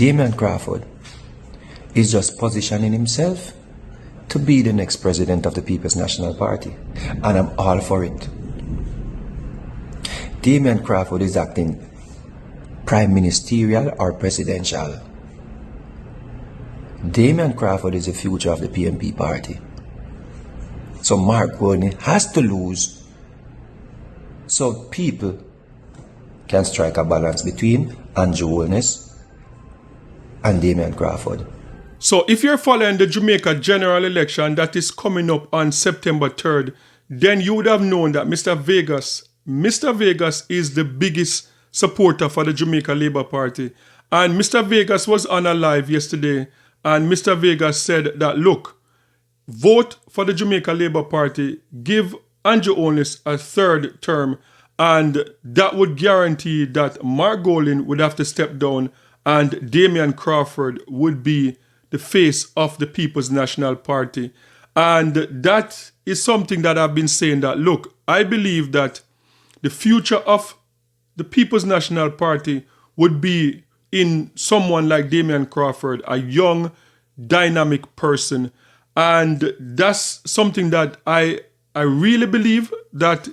Damion Crawford is just positioning himself to be the next president of the People's National Party. And I'm all for it. Damion Crawford is acting prime ministerial or presidential. Damion Crawford is the future of the PNP party. So Mark Golding has to lose so people can strike a balance between Andrew Holness and Damion Crawford. So if you're following the Jamaica general election that is coming up on September 3rd, then you would have known that Mr. Vegas is the biggest supporter for the Jamaica Labour Party. And Mr. Vegas was on a live yesterday, and Mr. Vegas said that, look, vote for the Jamaica Labour Party, give Andrew Holness a third term, and that would guarantee that Mark Golding would have to step down and Damion Crawford would be the face of the People's National Party. And that is something that I've been saying that, look, I believe that the future of the People's National Party would be in someone like Damion Crawford, a young, dynamic person. And that's something that I really believe that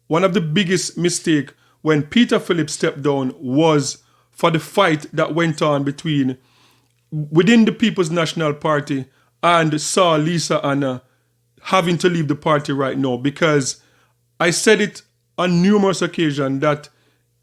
one of the biggest mistakes when Peter Phillips stepped down was for the fight that went on within the People's National Party and saw Lisa Anna having to leave the party right now. Because I said it on numerous occasions that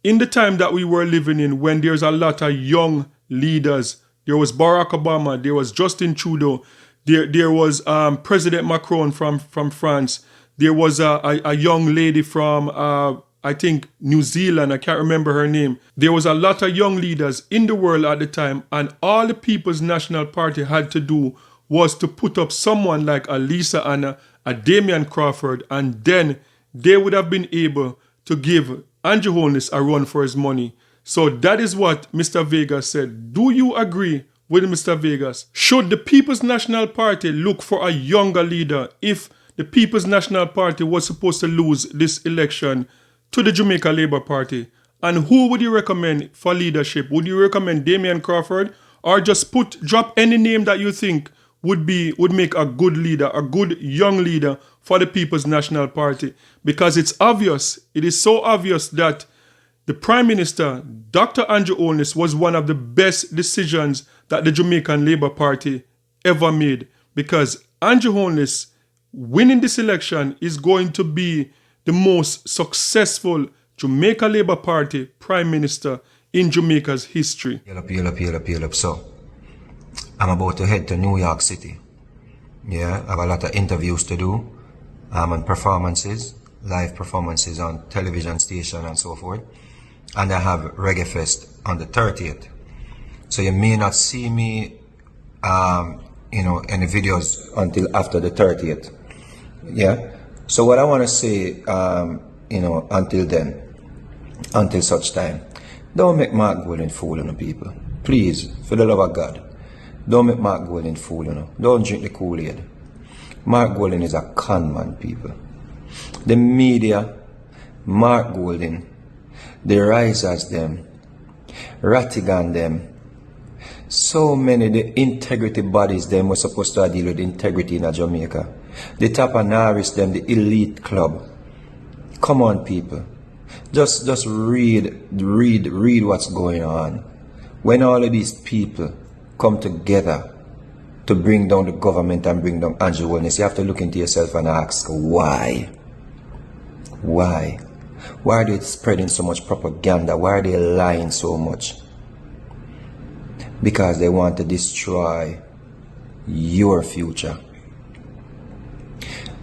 in the time that we were living in, when there's a lot of young leaders, there was Barack Obama, there was Justin Trudeau, there was President Macron from France, there was a young lady from, I think, New Zealand, I can't remember her name. There was a lot of young leaders in the world at the time, and all the People's National Party had to do was to put up someone like a Lisa Anna, a Damion Crawford, and then they would have been able to give Andrew Holness a run for his money. So that is what Mr. Vegas said. Do you agree with Mr. Vegas? Should the People's National Party look for a younger leader if the People's National Party was supposed to lose this election to the Jamaica Labour Party? And who would you recommend for leadership? Would you recommend Damion Crawford, or just drop any name that you think would make a good leader, a good young leader for the People's National Party? Because it's obvious, it is so obvious that the Prime Minister, Dr. Andrew Holness, was one of the best decisions that the Jamaican Labour Party ever made. Because Andrew Holness winning this election is going to be the most successful Jamaica Labour Party Prime Minister in Jamaica's history. So, I'm about to head to New York City. Yeah, I have a lot of interviews to do, and performances, live performances on television station and so forth. And I have Reggae Fest on the 30th. So you may not see me, any videos until after the 30th. Yeah. So what I want to say, until then, until such time, don't make Mark Golding fool on the people. Please, for the love of God. Don't make Mark Golding fool, Don't drink the Kool-Aid. Mark Golding is a con man, people. The media, Mark Golding, the risers them, Rattigan them, so many the integrity bodies them were supposed to deal with integrity in Jamaica. The Tapanaris them, the elite club. Come on, people. Just read what's going on. When all of these people come together to bring down the government and bring down Andrew Holness, you have to look into yourself and ask, why? Why? Why are they spreading so much propaganda? Why are they lying so much? Because they want to destroy your future.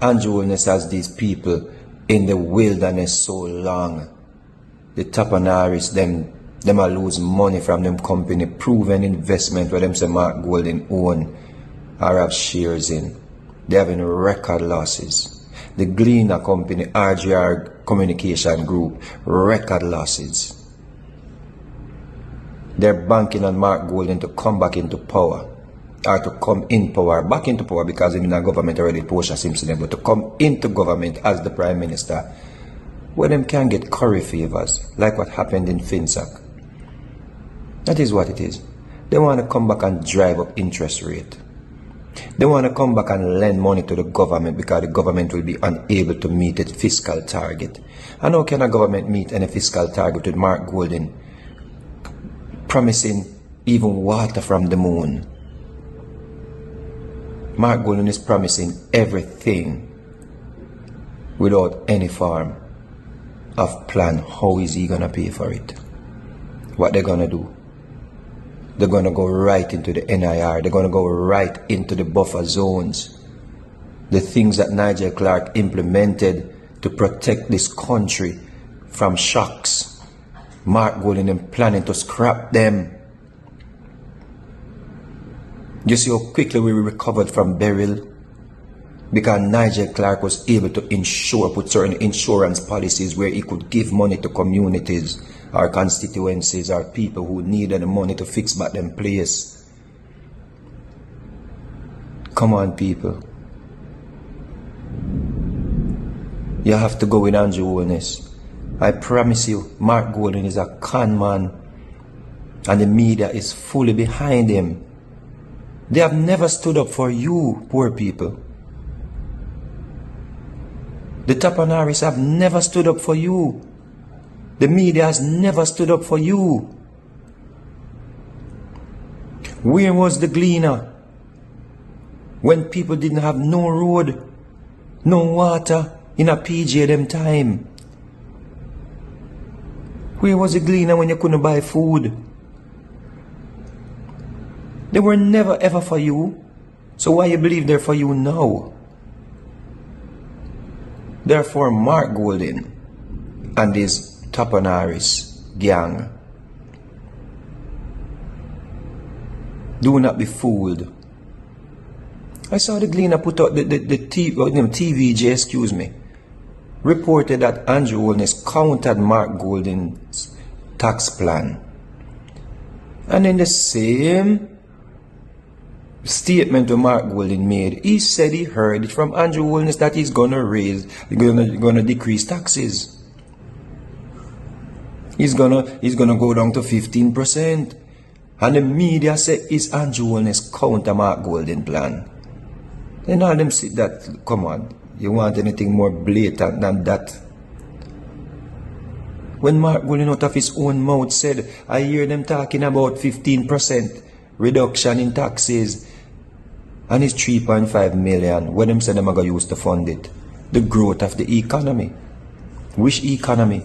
Andrew Holness has these people in the wilderness so long. The Tapanaris, them will lose money from them company, proven investment where them say Mark Golding own or have shares in. They're having record losses. The Gleaner company, RGR Communication Group, record losses. They're banking on Mark Golding to come back into power, or to come in power, back into power, because in the government already Portia Simpson, but to come into government as the Prime Minister, where them can get curry favors, like what happened in Finsack. That is what it is. They want to come back and drive up interest rate. They want to come back and lend money to the government because the government will be unable to meet its fiscal target. And how can a government meet any fiscal target with Mark Golding promising even water from the moon? Mark Golding is promising everything without any form of plan. How is he going to pay for it? What they're going to do? They're going to go right into the NIR. They're going to go right into the buffer zones. The things that Nigel Clark implemented to protect this country from shocks. Mark Golding is planning to scrap them. You see how quickly we recovered from Beryl? Because Nigel Clark was able to put certain insurance policies where he could give money to communities, our constituencies, our people who needed the money to fix back them place. Come on, people. You have to go with Andrew Holness. I promise you, Mark Golding is a con man, and the media is fully behind him. They have never stood up for you, poor people. The Tappanaris have never stood up for you. The media has never stood up for you. Where was the Gleaner when people didn't have no road, no water in a PJ them time? Where was the Gleaner when you couldn't buy food? They were never ever for you. So why you believe they're for you now? Therefore, Mark Golding and his Tappanaris gang, do not be fooled. I saw the Gleaner put out the TVJ, reported that Andrew Holness countered Mark Golding's tax plan. And in the same statement that Mark Golding made, he said he heard it from Andrew Holness that he's gonna decrease taxes. He's gonna go down to 15%. And the media say it's Andrew Holness counter Mark Golding plan. Then all them see that, come on, you want anything more blatant than that? When Mark Golding out of his own mouth said, I hear them talking about 15% reduction in taxes, and it's 3.5 million. What them say them are going to use to fund it? The growth of the economy. Which economy?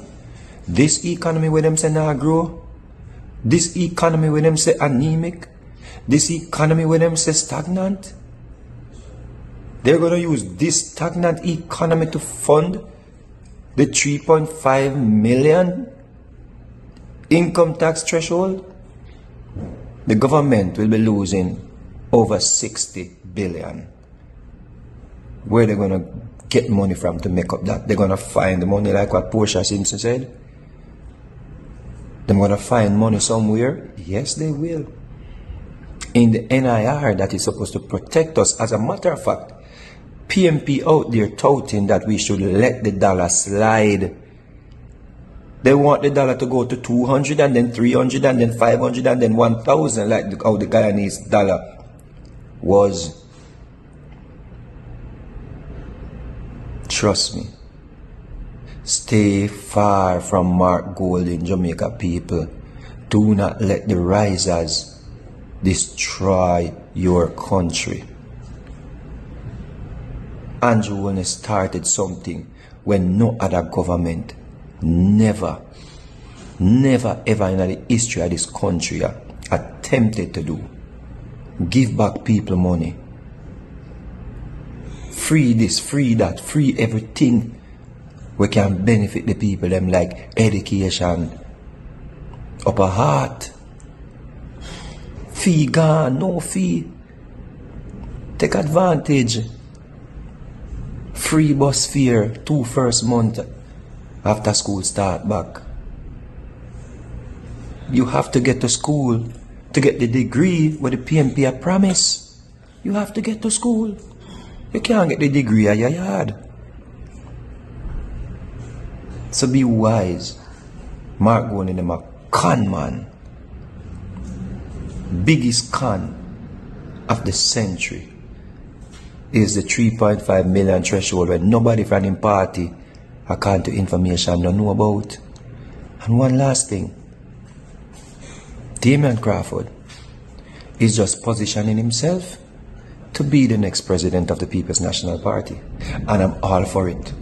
This economy where them say not grow? This economy where them say anemic? This economy where them say stagnant? They're going to use this stagnant economy to fund the 3.5 million income tax threshold? The government will be losing over 60 billion. Where they're going to get money from to make up that? They're going to find the money like what Portia Simpson said? They're going to find money somewhere? Yes, they will. In the NIR that is supposed to protect us. As a matter of fact, PMP out there touting that we should let the dollar slide. They want the dollar to go to 200 and then 300 and then 500 and then 1,000 like how the Guyanese dollar was. Trust me. Stay far from Mark Golding, Jamaica people. Do not let the risers destroy your country. Andrew Holness started something when no other government never ever in the history of this country attempted to do. Give back people money. Free this, free that, free everything we can benefit the people them like education, upper heart. Fee gone, no fee. Take advantage. Free bus fare 2 first month after school start back. You have to get to school to get the degree where the PMP have promised. You have to get to school. You can't get the degree at your yard. So be wise. Mark Golding them a con man. biggest con of the century is the 3.5 million threshold where nobody from him party, according to information, don't know about. And one last thing, Damion Crawford is just positioning himself to be the next president of the People's National Party. And I'm all for it.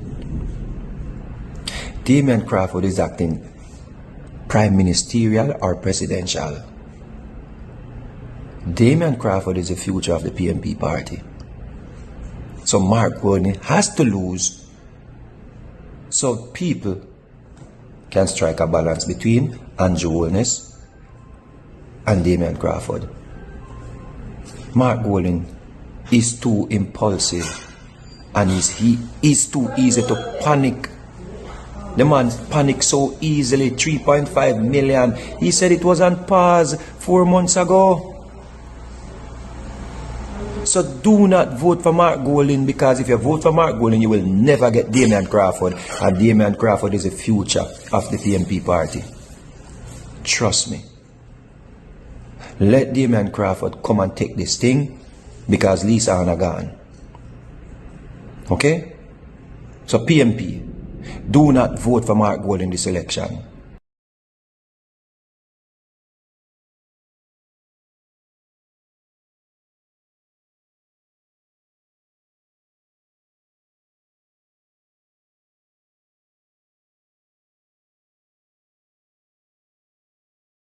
Damion Crawford is acting prime ministerial or presidential. Damion Crawford is the future of the PNP party. So Mark Golding has to lose so people can strike a balance between Andrew Holness and Damion Crawford. Mark Golding is too impulsive and he is too easy to panic. The man panicked so easily. 3.5 million. He said it was on pause 4 months ago. So do not vote for Mark Golding, because if you vote for Mark Golding, you will never get Damion Crawford. And Damion Crawford is the future of the PNP party. Trust me. Let Damion Crawford come and take this thing, because Lisa Anna gone. Okay? So PNP, do not vote for Mark Golding this election.